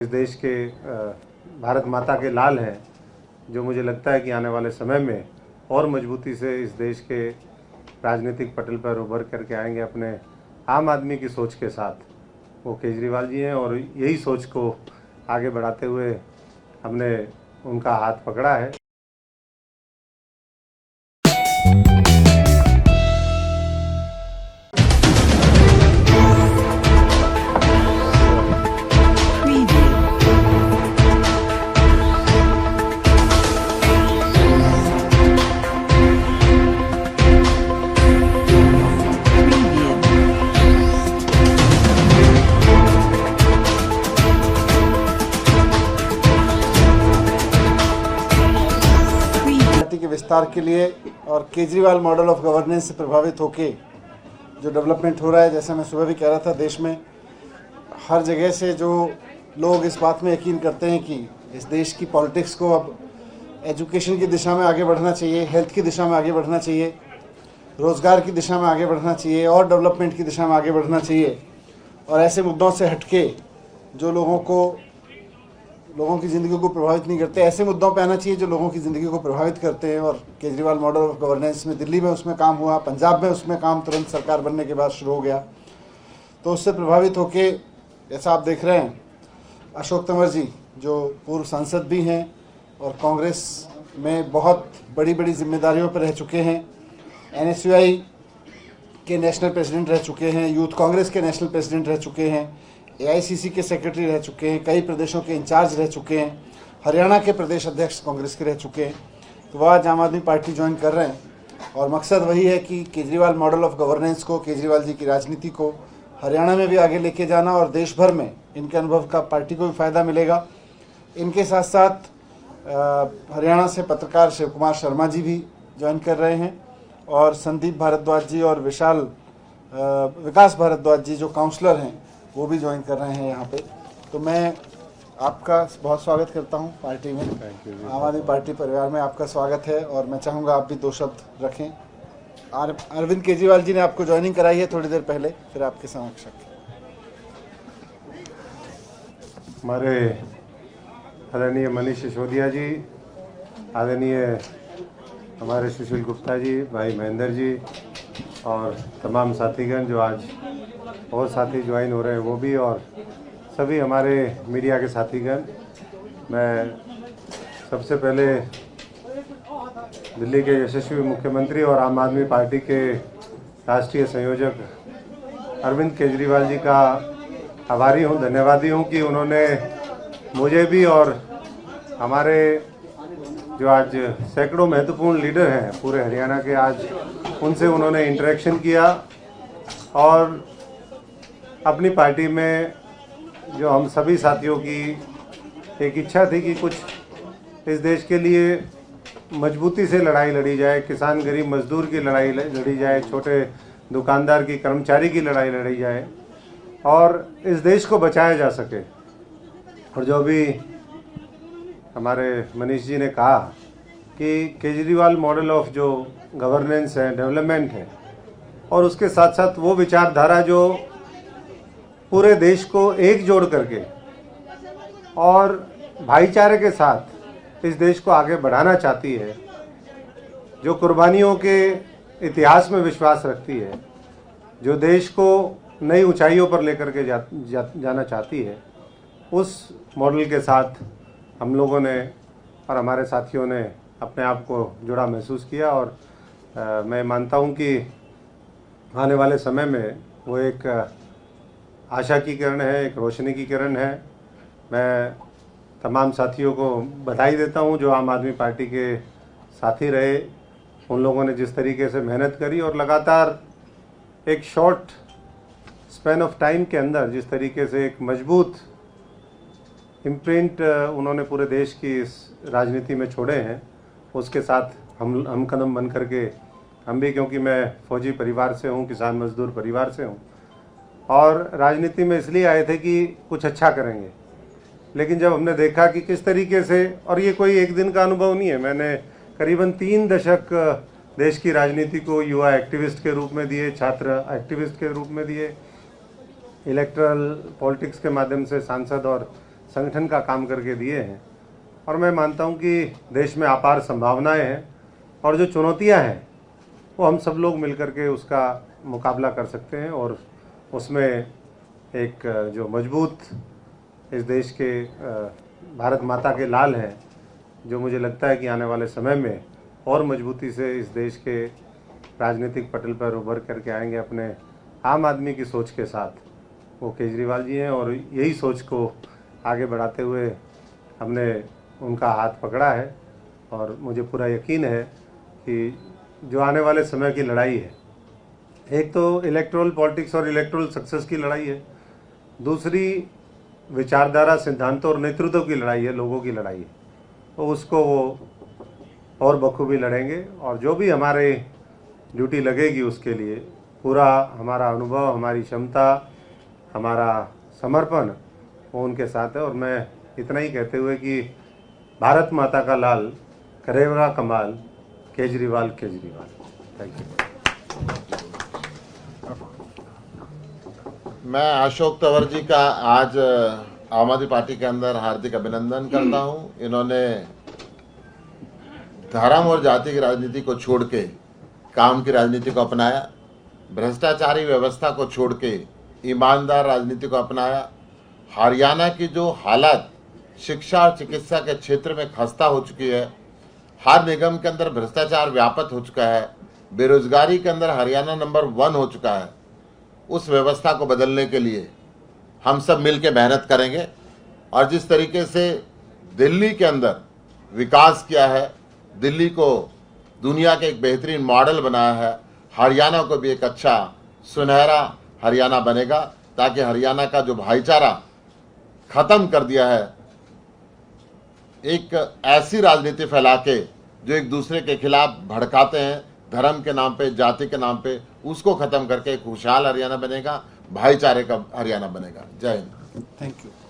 इस देश के भारत माता के लाल हैं, जो मुझे लगता है कि आने वाले समय में और मजबूती से इस देश के राजनीतिक पटल पर उभर करके आएंगे अपने आम आदमी की सोच के साथ। वो केजरीवाल जी हैं और यही सोच को आगे बढ़ाते हुए हमने उनका हाथ पकड़ा है। के विस्तार के लिए और केजरीवाल मॉडल ऑफ गवर्नेंस से प्रभावित होके जो डेवलपमेंट हो रहा है, जैसे मैं सुबह भी कह रहा था, देश में हर जगह से जो लोग इस बात में यकीन करते हैं कि इस देश की पॉलिटिक्स को अब एजुकेशन की दिशा में आगे बढ़ना चाहिए, हेल्थ की दिशा में आगे बढ़ना चाहिए, रोज़गार की दिशा में आगे बढ़ना चाहिए और डेवलपमेंट की दिशा में आगे बढ़ना चाहिए। और ऐसे मुद्दों से हटके जो लोगों की ज़िंदगी को प्रभावित नहीं करते, ऐसे मुद्दों पे आना चाहिए जो लोगों की ज़िंदगी को प्रभावित करते हैं। और केजरीवाल मॉडल ऑफ गवर्नेंस में दिल्ली में उसमें काम हुआ, पंजाब में उसमें काम तुरंत सरकार बनने के बाद शुरू हो गया। तो उससे प्रभावित होके जैसा आप देख रहे हैं, अशोक तंवर जी जो पूर्व सांसद भी हैं और कांग्रेस में बहुत बड़ी बड़ी जिम्मेदारियों पर रह चुके हैं, NSUI के नेशनल प्रेसिडेंट रह चुके हैं, यूथ कांग्रेस के नेशनल प्रेसिडेंट रह चुके हैं, AICC के सेक्रेटरी रह चुके हैं, कई प्रदेशों के इंचार्ज रह चुके हैं, हरियाणा के प्रदेश अध्यक्ष कांग्रेस के रह चुके हैं। तो वह आज आम आदमी पार्टी ज्वाइन कर रहे हैं और मकसद वही है कि केजरीवाल मॉडल ऑफ गवर्नेंस को, केजरीवाल जी की राजनीति को हरियाणा में भी आगे लेके जाना और देश भर में इनके अनुभव का पार्टी को भी फ़ायदा मिलेगा। इनके साथ साथ हरियाणा से पत्रकार शिव कुमार शर्मा जी भी ज्वाइन कर रहे हैं और संदीप भारद्वाज जी और विकास भारद्वाज जी जो काउंसलर हैं वो भी ज्वाइन कर रहे हैं यहाँ पे। तो मैं आपका बहुत स्वागत करता हूँ पार्टी में, आम आदमी पार्टी परिवार में आपका स्वागत है। और मैं चाहूँगा आप भी दो शब्द रखें। अरविंद केजरीवाल जी ने आपको ज्वाइनिंग कराई है थोड़ी देर पहले, फिर आपके समक्ष रखें। हमारे आदरणीय मनीष सिसोदिया जी, आदरणीय हमारे सुशील गुप्ता जी, भाई महेंद्र जी और तमाम साथीगण जो आज और साथी ज्वाइन हो रहे हैं वो भी, और सभी हमारे मीडिया के साथीगण, मैं सबसे पहले दिल्ली के यशस्वी मुख्यमंत्री और आम आदमी पार्टी के राष्ट्रीय संयोजक अरविंद केजरीवाल जी का आभारी हूँ, धन्यवादी हूँ कि उन्होंने मुझे भी और हमारे जो आज सैकड़ों महत्वपूर्ण लीडर हैं पूरे हरियाणा के, आज उनसे उन्होंने इंटरेक्शन किया और अपनी पार्टी में जो हम सभी साथियों की एक इच्छा थी कि कुछ इस देश के लिए मजबूती से लड़ाई लड़ी जाए, किसान गरीब मजदूर की लड़ाई लड़ी जाए, छोटे दुकानदार की, कर्मचारी की लड़ाई लड़ी जाए और इस देश को बचाया जा सके। और जो भी हमारे मनीष जी ने कहा कि केजरीवाल मॉडल ऑफ जो गवर्नेंस है, डेवलपमेंट है, और उसके साथ साथ वो विचारधारा जो पूरे देश को एकजुट करके और भाईचारे के साथ इस देश को आगे बढ़ाना चाहती है, जो कुर्बानियों के इतिहास में विश्वास रखती है, जो देश को नई ऊंचाइयों पर लेकर के जाना चाहती है, उस मॉडल के साथ हम लोगों ने और हमारे साथियों ने अपने आप को जुड़ा महसूस किया। और मैं मानता हूं कि आने वाले समय में वो एक आशा की किरण है, एक रोशनी की किरण है। मैं तमाम साथियों को बधाई देता हूं जो आम आदमी पार्टी के साथी रहे, उन लोगों ने जिस तरीके से मेहनत करी और लगातार एक शॉर्ट स्पैन ऑफ टाइम के अंदर जिस तरीके से एक मजबूत इम्प्रिंट उन्होंने पूरे देश की इस राजनीति में छोड़े हैं, उसके साथ हम कदम बन करके हम भी, क्योंकि मैं फौजी परिवार से हूँ, किसान मजदूर परिवार से हूँ और राजनीति में इसलिए आए थे कि कुछ अच्छा करेंगे। लेकिन जब हमने देखा कि किस तरीके से, और ये कोई एक दिन का अनुभव नहीं है, मैंने करीबन 3 दशक देश की राजनीति को युवा एक्टिविस्ट के रूप में दिए, छात्र एक्टिविस्ट के रूप में दिए, इलेक्टरल पॉलिटिक्स के माध्यम से सांसद और संगठन का काम करके दिए हैं। और मैं मानता हूं कि देश में अपार संभावनाएं हैं और जो चुनौतियां हैं वो हम सब लोग मिलकर के उसका मुकाबला कर सकते हैं। और उसमें एक जो मजबूत इस देश के भारत माता के लाल हैं, जो मुझे लगता है कि आने वाले समय में और मजबूती से इस देश के राजनीतिक पटल पर उभर करके आएंगे अपने आम आदमी की सोच के साथ, वो केजरीवाल जी हैं। और यही सोच को आगे बढ़ाते हुए हमने उनका हाथ पकड़ा है और मुझे पूरा यकीन है कि जो आने वाले समय की लड़ाई है, एक तो इलेक्टोरल पॉलिटिक्स और इलेक्टोरल सक्सेस की लड़ाई है, दूसरी विचारधारा, सिद्धांतों और नेतृत्व की लड़ाई है, लोगों की लड़ाई है। तो उसको वो और बखूबी लड़ेंगे और जो भी हमारे ड्यूटी लगेगी उसके लिए पूरा हमारा अनुभव, हमारी क्षमता, हमारा समर्पण वो उनके साथ है। और मैं इतना ही कहते हुए कि भारत माता का लाल करेगा कमाल, केजरीवाल केजरीवाल। Thank you. मैं अशोक तंवर जी का आज आम आदमी पार्टी के अंदर हार्दिक अभिनंदन करता हूं। इन्होंने धर्म और जाति की राजनीति को छोड़ के काम की राजनीति को अपनाया, भ्रष्टाचारी व्यवस्था को छोड़ के ईमानदार राजनीति को अपनाया। हरियाणा की जो हालत शिक्षा और चिकित्सा के क्षेत्र में खस्ता हो चुकी है, हर निगम के अंदर भ्रष्टाचार व्यापक हो चुका है, बेरोजगारी के अंदर हरियाणा नंबर 1 हो चुका है, उस व्यवस्था को बदलने के लिए हम सब मिलकर मेहनत करेंगे। और जिस तरीके से दिल्ली के अंदर विकास किया है, दिल्ली को दुनिया के एक बेहतरीन मॉडल बनाया है, हरियाणा को भी एक अच्छा सुनहरा हरियाणा बनेगा, ताकि हरियाणा का जो भाईचारा खत्म कर दिया है, एक ऐसी राजनीति फैला के जो एक दूसरे के खिलाफ भड़काते हैं धर्म के नाम पे, जाति के नाम पे, उसको खत्म करके एक खुशहाल हरियाणा बनेगा, भाईचारे का हरियाणा बनेगा। जय हिंद। Thank you.